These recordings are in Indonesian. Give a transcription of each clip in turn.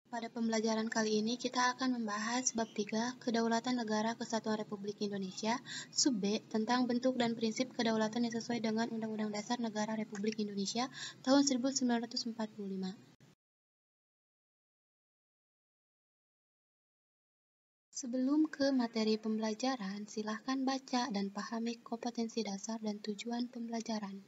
Pada pembelajaran kali ini kita akan membahas bab 3 Kedaulatan Negara Kesatuan Republik Indonesia, sub B tentang bentuk dan prinsip kedaulatan yang sesuai dengan Undang-Undang Dasar Negara Republik Indonesia tahun 1945. Sebelum ke materi pembelajaran, silahkan baca dan pahami kompetensi dasar dan tujuan pembelajaran.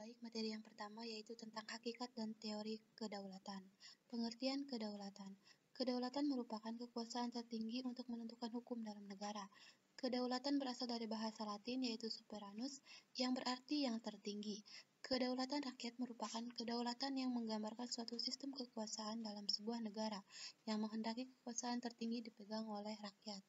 Baik, materi yang pertama yaitu tentang hakikat dan teori kedaulatan. Pengertian kedaulatan. Kedaulatan merupakan kekuasaan tertinggi untuk menentukan hukum dalam negara. Kedaulatan berasal dari bahasa Latin yaitu soveranus yang berarti yang tertinggi. Kedaulatan rakyat merupakan kedaulatan yang menggambarkan suatu sistem kekuasaan dalam sebuah negara yang menghendaki kekuasaan tertinggi dipegang oleh rakyat.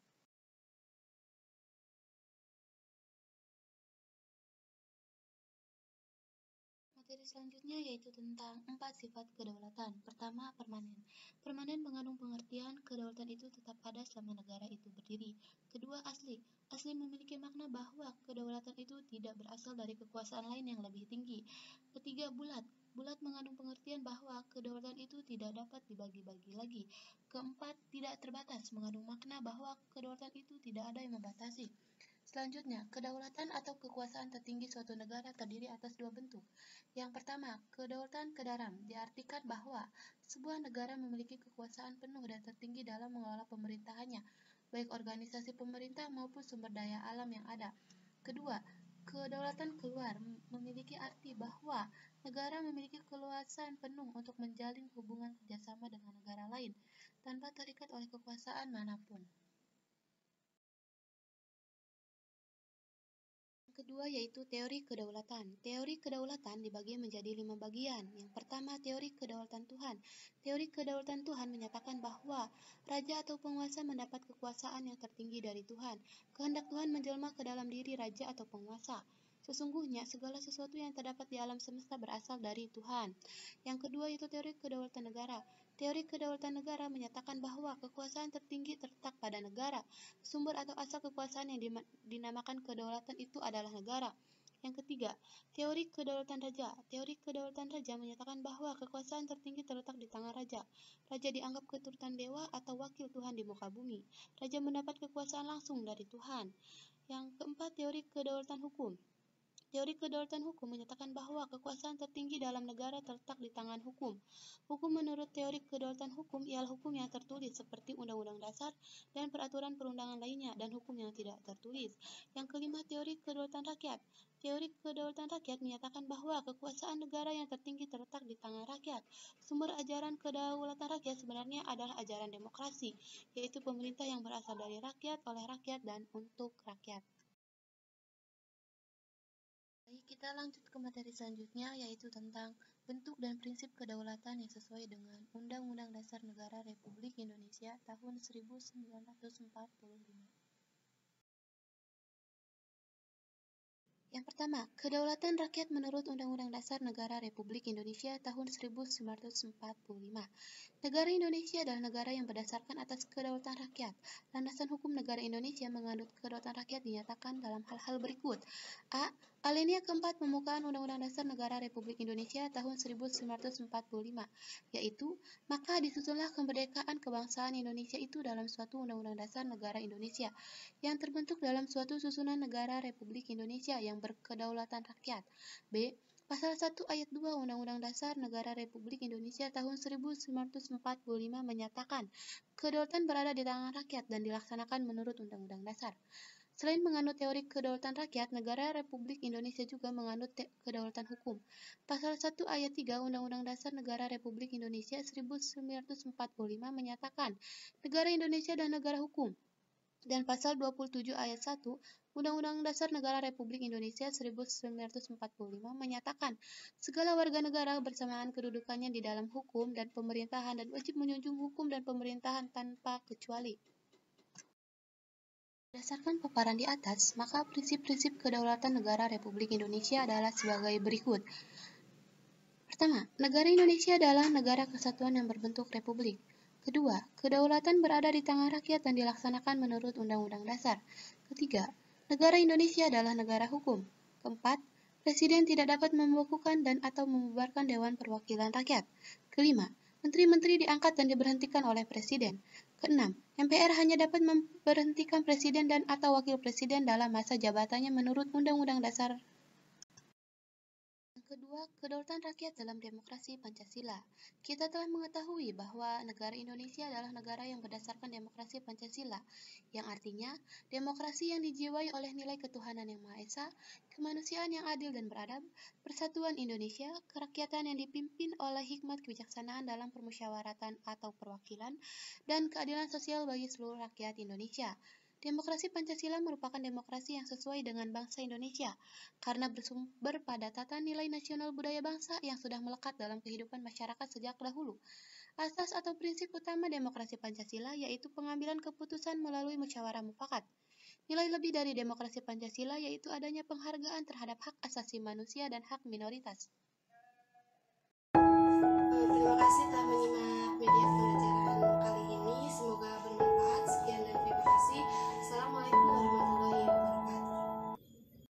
Materi selanjutnya yaitu tentang 4 sifat kedaulatan. Pertama, permanen. Permanen mengandung pengertian kedaulatan itu tetap ada selama negara itu berdiri. Kedua, asli. Asli memiliki makna bahwa kedaulatan itu tidak berasal dari kekuasaan lain yang lebih tinggi. Ketiga, bulat. Bulat mengandung pengertian bahwa kedaulatan itu tidak dapat dibagi-bagi lagi. Keempat, tidak terbatas mengandung makna bahwa kedaulatan itu tidak ada yang membatasi. Selanjutnya, kedaulatan atau kekuasaan tertinggi suatu negara terdiri atas dua bentuk. Yang pertama, kedaulatan kedaram diartikan bahwa sebuah negara memiliki kekuasaan penuh dan tertinggi dalam mengelola pemerintahannya, baik organisasi pemerintah maupun sumber daya alam yang ada. Kedua, kedaulatan keluar memiliki arti bahwa negara memiliki keleluasaan penuh untuk menjalin hubungan kerjasama dengan negara lain tanpa terikat oleh kekuasaan manapun. Kedua yaitu teori kedaulatan. Teori kedaulatan dibagi menjadi 5 bagian. Yang pertama, teori kedaulatan Tuhan. Teori kedaulatan Tuhan menyatakan bahwa raja atau penguasa mendapat kekuasaan yang tertinggi dari Tuhan. Kehendak Tuhan menjelma ke dalam diri raja atau penguasa. Sesungguhnya segala sesuatu yang terdapat di alam semesta berasal dari Tuhan. Yang kedua yaitu teori kedaulatan negara. Teori kedaulatan negara menyatakan bahwa kekuasaan tertinggi terletak pada negara. Sumber atau asal kekuasaan yang dinamakan kedaulatan itu adalah negara. Yang ketiga, teori kedaulatan raja. Teori kedaulatan raja menyatakan bahwa kekuasaan tertinggi terletak di tangan raja. Raja dianggap keturunan dewa atau wakil Tuhan di muka bumi. Raja mendapat kekuasaan langsung dari Tuhan. Yang keempat, teori kedaulatan hukum. Teori kedaulatan hukum menyatakan bahwa kekuasaan tertinggi dalam negara terletak di tangan hukum. Hukum menurut teori kedaulatan hukum ialah hukum yang tertulis seperti Undang-Undang Dasar dan peraturan perundangan lainnya dan hukum yang tidak tertulis. Yang kelima, teori kedaulatan rakyat. Teori kedaulatan rakyat menyatakan bahwa kekuasaan negara yang tertinggi terletak di tangan rakyat. Sumber ajaran kedaulatan rakyat sebenarnya adalah ajaran demokrasi, yaitu pemerintah yang berasal dari rakyat, oleh rakyat, dan untuk rakyat. Baik, kita lanjut ke materi selanjutnya yaitu tentang bentuk dan prinsip kedaulatan yang sesuai dengan Undang-Undang Dasar Negara Republik Indonesia tahun 1945. Yang pertama, kedaulatan rakyat menurut Undang-Undang Dasar Negara Republik Indonesia tahun 1945. Negara Indonesia adalah negara yang berdasarkan atas kedaulatan rakyat. Landasan hukum negara Indonesia menganut kedaulatan rakyat dinyatakan dalam hal-hal berikut. A. Alinea keempat Pembukaan Undang-Undang Dasar Negara Republik Indonesia tahun 1945, yaitu, maka disusunlah kemerdekaan kebangsaan Indonesia itu dalam suatu Undang-Undang Dasar Negara Indonesia, yang terbentuk dalam suatu susunan negara Republik Indonesia yang berkedaulatan rakyat. B. Pasal 1 ayat 2 Undang-Undang Dasar Negara Republik Indonesia tahun 1945 menyatakan, kedaulatan berada di tangan rakyat dan dilaksanakan menurut Undang-Undang Dasar. Selain menganut teori kedaulatan rakyat, negara Republik Indonesia juga menganut kedaulatan hukum. Pasal 1 ayat 3 Undang-Undang Dasar Negara Republik Indonesia 1945 menyatakan, negara Indonesia adalah negara hukum. Dan pasal 27 ayat 1 Undang-Undang Dasar Negara Republik Indonesia 1945 menyatakan, segala warga negara bersamaan kedudukannya di dalam hukum dan pemerintahan dan wajib menjunjung hukum dan pemerintahan tanpa kecuali. Berdasarkan paparan di atas, maka prinsip-prinsip kedaulatan negara Republik Indonesia adalah sebagai berikut. Pertama, negara Indonesia adalah negara kesatuan yang berbentuk republik. Kedua, kedaulatan berada di tangan rakyat dan dilaksanakan menurut Undang-Undang Dasar. Ketiga, negara Indonesia adalah negara hukum. Keempat, Presiden tidak dapat membekukan dan atau membubarkan Dewan Perwakilan Rakyat. Kelima, menteri-menteri diangkat dan diberhentikan oleh Presiden. Keenam, MPR hanya dapat memberhentikan Presiden dan atau Wakil Presiden dalam masa jabatannya menurut Undang-Undang Dasar. Yang kedua, kedaulatan rakyat dalam demokrasi Pancasila. Kita telah mengetahui bahwa negara Indonesia adalah negara yang berdasarkan demokrasi Pancasila, yang artinya demokrasi yang dijiwai oleh nilai ketuhanan yang Maha Esa, kemanusiaan yang adil dan beradab, persatuan Indonesia, kerakyatan yang dipimpin oleh hikmat kebijaksanaan dalam permusyawaratan atau perwakilan, dan keadilan sosial bagi seluruh rakyat Indonesia. Demokrasi Pancasila merupakan demokrasi yang sesuai dengan bangsa Indonesia, karena bersumber pada tata nilai nasional budaya bangsa yang sudah melekat dalam kehidupan masyarakat sejak dahulu. Asas atau prinsip utama demokrasi Pancasila yaitu pengambilan keputusan melalui musyawarah mufakat. Nilai lebih dari demokrasi Pancasila yaitu adanya penghargaan terhadap hak asasi manusia dan hak minoritas.